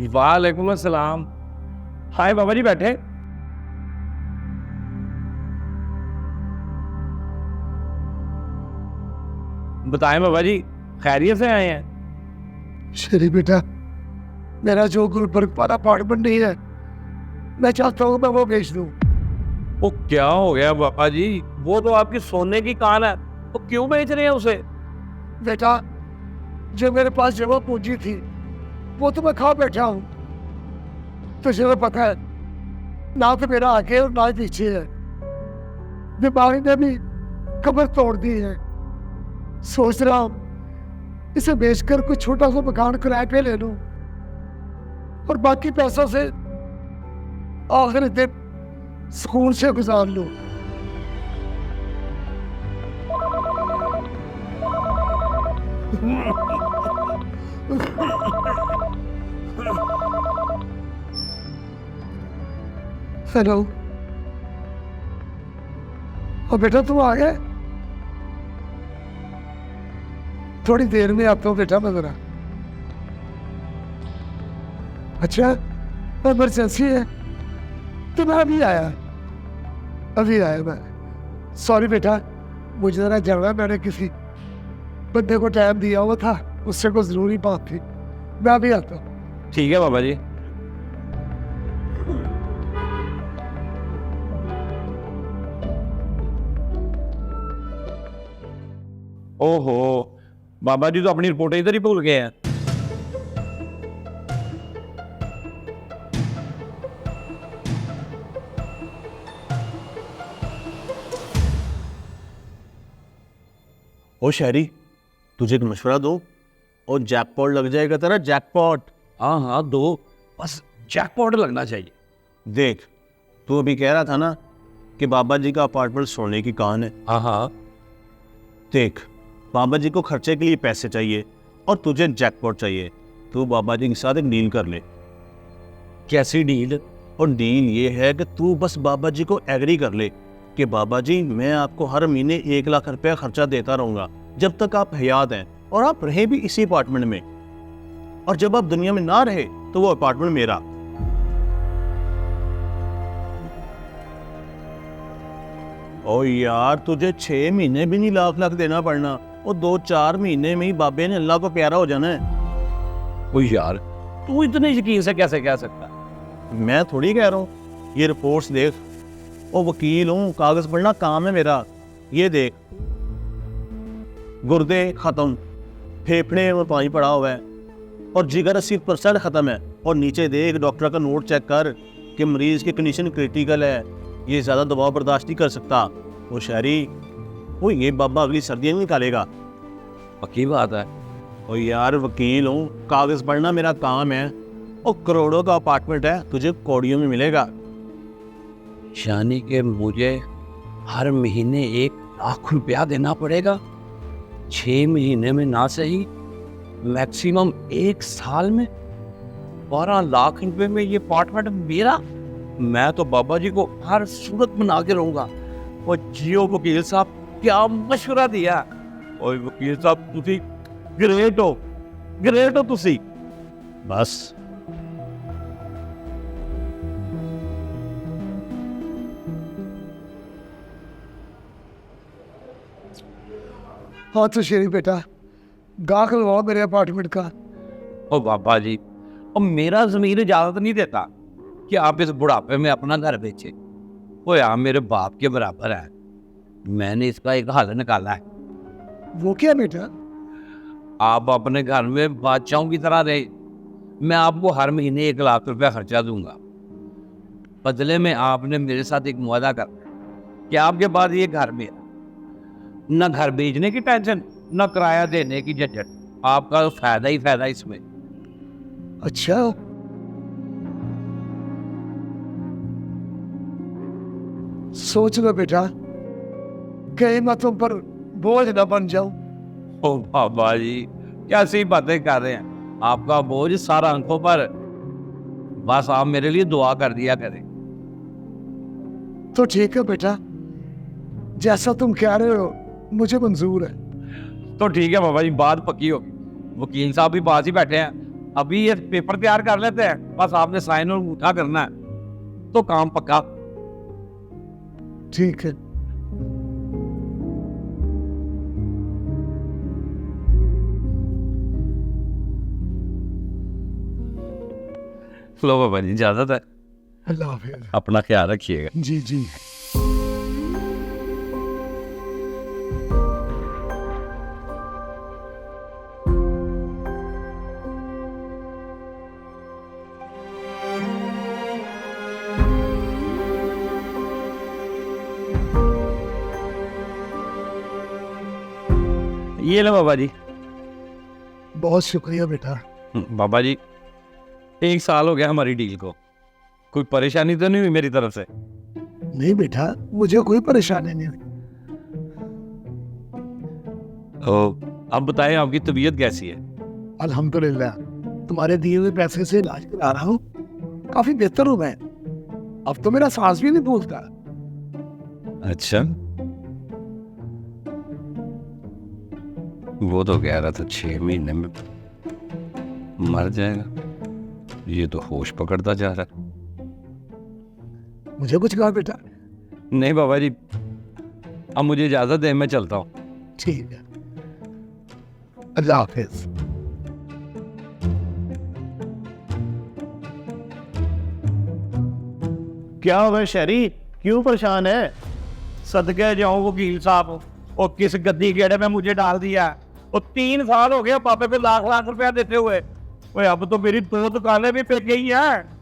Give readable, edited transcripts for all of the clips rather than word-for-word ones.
वालेकुम अस्सलाम। हाय बाबा जी, बैठे। बताएं बाबा जी, खैरियत से आए हैं? श्री बेटा, मेरा जो गुलबर्ग वाला अपार्टमेंट नहीं है, मैं चाहता हूँ मैं वो बेच दूँ। वो क्या हो गया बाबा जी? वो तो आपकी सोने की कान है, तो क्यों बेच रहे हैं उसे? बेटा, जो मेरे पास जमा पूंजी थी वो तो मैं खा बैठा हूँ। तुझे तो पता है, ना तो मेरा आगे और ना ही पीछे है। बीमारी ने भी कमर तोड़ दी है। सोच रहा हूँ इसे बेचकर कुछ छोटा सा मकान किराए पे ले लूं और बाकी पैसों से आखिरी दिन सुकून से गुजार लूं। हेलो, और बेटा तुम आ गए? थोड़ी देर में आता हूँ बेटा मैं जरा। अच्छा, इमरजेंसी है तो मैं अभी आया मैं। सॉरी बेटा, मुझे जरा जाना है, मैंने किसी बंदे को टाइम दिया हुआ था, उससे कोई जरूरी बात थी। मैं अभी आता हूँ। ठीक है बाबा जी। ओहो, बाबा जी तो अपनी रिपोर्ट इधर ही भूल गए हैं। ओ शहरी, तुझे एक मशवरा दो और जैकपॉट लग जाएगा तेरा, जैकपॉट। हाँ हाँ, दो, बस जैकपॉट लगना चाहिए। देख, तू अभी कह रहा था ना कि बाबा जी का अपार्टमेंट सोने की कान है। हाँ हाँ। देख, बाबा जी को खर्चे के लिए पैसे चाहिए और तुझे जैकपॉट चाहिए। तू बाबा जी के साथ एक डील कर ले। कैसी डील? और डील ये है कि तू बस बाबा जी को एग्री कर ले कि बाबा जी मैं आपको हर महीने 1 लाख रुपया खर्चा देता रहूंगा जब तक आप हयात हैं, और आप रहे भी इसी अपार्टमेंट में, और जब आप दुनिया में ना रहे तो वो अपार्टमेंट मेरा। ओ यार, तुझे 6 महीने भी नहीं लाख देना पड़ना, और 2-4 महीने में ही बाबे ने अल्लाह को प्यारा हो जाना है। ओ यार, तू इतने यकीन से कैसे कह सकता? मैं थोड़ी कह रहा हूँ, ये रिपोर्ट्स देख। ओ वकील हूँ, कागज पढ़ना काम है मेरा। ये देख, गुर्दे खत्म, फेफड़े में पानी पड़ा हुआ है, और जिगर 80% खत्म है। और नीचे देख, डॉक्टर का नोट चेक कर कि मरीज की कंडीशन क्रिटिकल है, ये ज्यादा दबाव बर्दाश्त नहीं कर सकता। वो शहरी, वो ये बाबा अगली सर्दियाँ नहीं निकालेगा। पक्की बात है। ओ यार, वकील हूँ, कागज पढ़ना मेरा काम है। और करोड़ों का अपार्टमेंट है, तुझे कौड़ियों में मिलेगा। यानी कि मुझे हर महीने 1 लाख रुपया देना पड़ेगा? 6 महीने में ना सही, मैक्सिमम 1 साल में 12 लाख रुपए में ये अपार्टमेंट मेरा? मैं तो बाबा जी को हर सूरत बना के रहूंगा। और जियो वकील साहब, क्या मशवरा दिया। और वकील साहब, तुसी ग्रेट हो तुसी। बस हाँ तो शेरी बेटा, गाहक लगवाओ मेरे अपार्टमेंट का। ओ बाबा जी, और मेरा ज़मीर इजाज़त नहीं देता कि आप इस बुढ़ापे में अपना घर बेचे। वो आप मेरे बाप के बराबर है। मैंने इसका एक हल निकाला है। वो क्या बेटा? आप अपने घर में बादशाहों की तरह रहे। मैं आपको हर महीने 1 लाख रुपया खर्चा दूंगा। बदले में आपने मेरे साथ एक मुआदा करना है कि आपके बाद ये घर मेरा, न घर बेचने की टेंशन, न किराया देने की झंझट। आपका तो फायदा ही फायदा इसमें। अच्छा, सोच लो बेटा, कहीं मैं तुम पर बोझ न बन जाऊं। ओ बाबा जी, कैसी बातें कर रहे हैं? आपका बोझ सारा आंखों पर। बस आप मेरे लिए दुआ कर दिया करें। तो ठीक है बेटा, जैसा तुम कह रहे हो मुझे मंजूर है। तो ठीक है बाबा जी, बात पक्की होगी। वकील साहब भी पास ही बैठे हैं, अभी ये पेपर तैयार कर लेते हैं, बस आपने साइन और अंगूठा करना है तो काम पक्का। ठीक है। लो बाबा जी, इजाजत है। अल्लाह हाफिज। अपना ख्याल रखिएगा। जी जी। ये लो बाबा जी। बहुत शुक्रिया बेटा। बाबा जी, 1 साल हो गया हमारी डील को, कोई परेशानी तो नहीं हुई मेरी तरफ से? नहीं बेटा, मुझे कोई परेशानी नहीं हुई। तो अब बताएं, आपकी तबीयत कैसी है? अल्हम्दुलिल्लाह, तुम्हारे दिए हुए पैसे से इलाज करा रहा हूँ, काफी बेहतर हूँ मैं। अब तो मेरा सांस भी नहीं फूलता। अच्छा, वो तो कह रहा था 6 महीने में मर जाएगा, ये तो होश पकड़ता जा रहा है। मुझे कुछ कहा बेटा? नहीं बाबा जी, अब मुझे इजाजत है, मैं चलता हूँ। ठीक है, अल्लाह हाफिज। क्या हो गया शहरी, क्यों परेशान है? सदके जाऊं वकील साहब, और किस गद्दी गेड़े में मुझे डाल दिया। और 3 साल हो गए पापे पे लाख लाख रुपया देते हुए। ओए अब तो मेरी 2 दुकानें भी पिक गई हैं।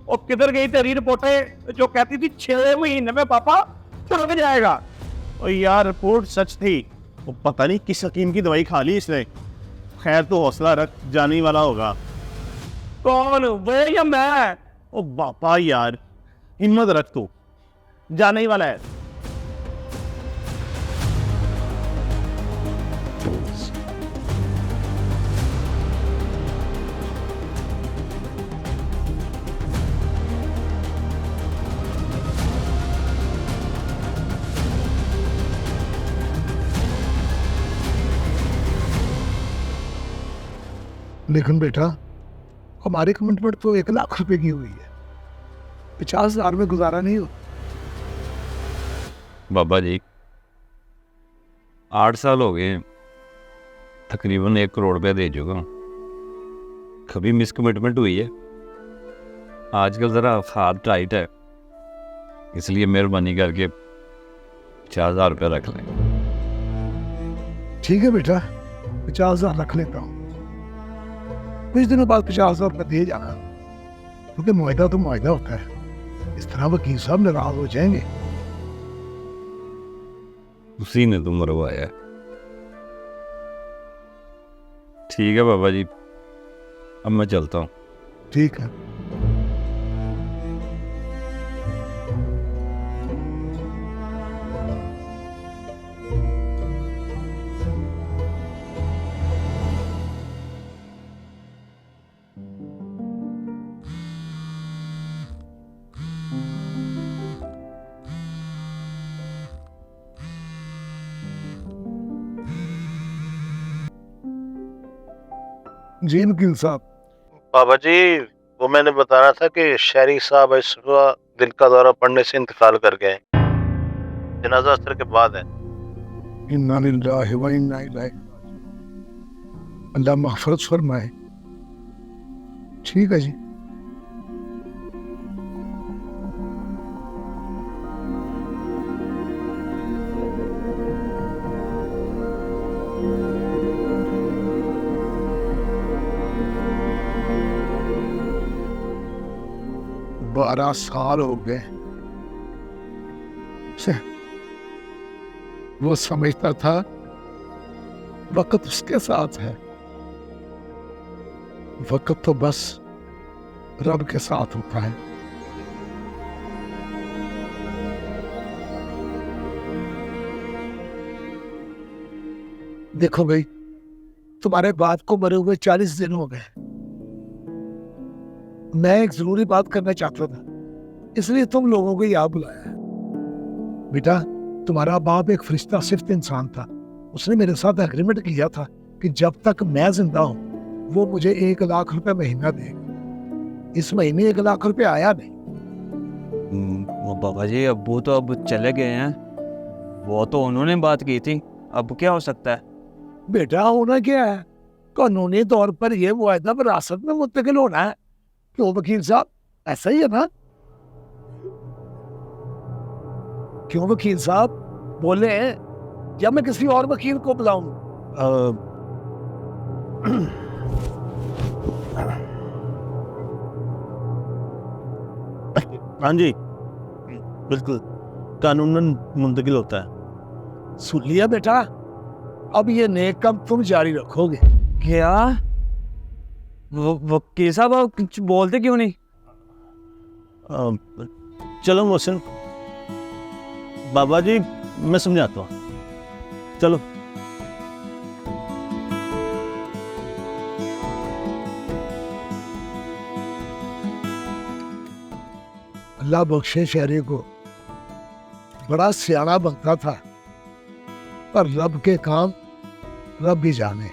और किधर गई तेरी रिपोर्टें जो कहती थी 6 महीने में पापा पक जाएगा? और यार रिपोर्ट सच थी, वो पता नहीं किस हकीम की दवाई खा ली इसने। खैर तो हौसला रख, जाने वाला होगा। कौन, वो या मैं? ओ बापा यार, हिम्मत रख, तू जाने ही वाला है। लेकिन बेटा, हमारी कमिटमेंट तो 1 लाख रुपए की हुई है, 50,000 में गुजारा नहीं हो। बाबा जी, 8 साल हो गए, तकरीबन 1 करोड़ रुपया दे चुका हूँ। कभी मिस कमिटमेंट हुई है? आजकल ज़रा हाथ टाइट है, इसलिए मेहरबानी करके 50,000 रुपया रख लें। ठीक है बेटा, 50,000 रख लेता हूँ। कुछ दिनों बाद 50,000 रुपये दे जाना, क्योंकि मुआहदा तो मुआहदा होता है। इस तरह वकील साहब नाराज हो जाएंगे। उसी ने तो मरवाया। ठीक है बाबा जी, अब मैं चलता हूँ। ठीक है। जी वकील साहब। बाबा जी, वो मैंने बताना था कि शहरी साहब इस सुबह दिल का दौरा पड़ने से इंतकाल कर गए। जनाजा असर के बाद है। इन्ना लिल्लाहि व इन्ना इलैहि राजिऊन। अल्लाह मग़फ़िरत फरमाए। ठीक है जी। बारह साल हो गए। वो समझता था वक्त उसके साथ है, वक्त तो बस रब के साथ होता है। देखो भाई, तुम्हारे बाप को मरे हुए 40 दिन हो गए। मैं एक जरूरी बात करना चाहता था, इसलिए तुम लोगों को यहाँ बुलाया है। बेटा, तुम्हारा बाप एक फरिश्ता सिफ्त इंसान था। उसने मेरे साथ एग्रीमेंट किया था कि जब तक मैं जिंदा हूं वो मुझे 1 लाख रुपए महीना दे। इस महीने 1 लाख रुपए आया नहीं। वो बाबा जी, अब्बू तो अब चले गए हैं, वो तो उन्होंने बात की थी, अब क्या हो सकता है? बेटा होना क्या है, कानूनी तौर पर ये मुआहदा विरासत में मुंतकिल होना है। क्यों वकील साहब, ऐसा ही है ना? क्यों वकील साहब, बोले या मैं किसी और वकील को बुलाऊं? हाँ जी, बिल्कुल कानूनन मुंतकिल होता है। सुन लिया बेटा, अब ये नेक काम तुम जारी रखोगे। क्या? वो वकील साहब, आप कुछ बोलते क्यों नहीं? चलो मोहसिन, बाबा जी मैं समझाता हूँ, चलो। अल्लाह बख्शे शहरी को, बड़ा सियाना बनता था, पर रब के काम रब ही जाने।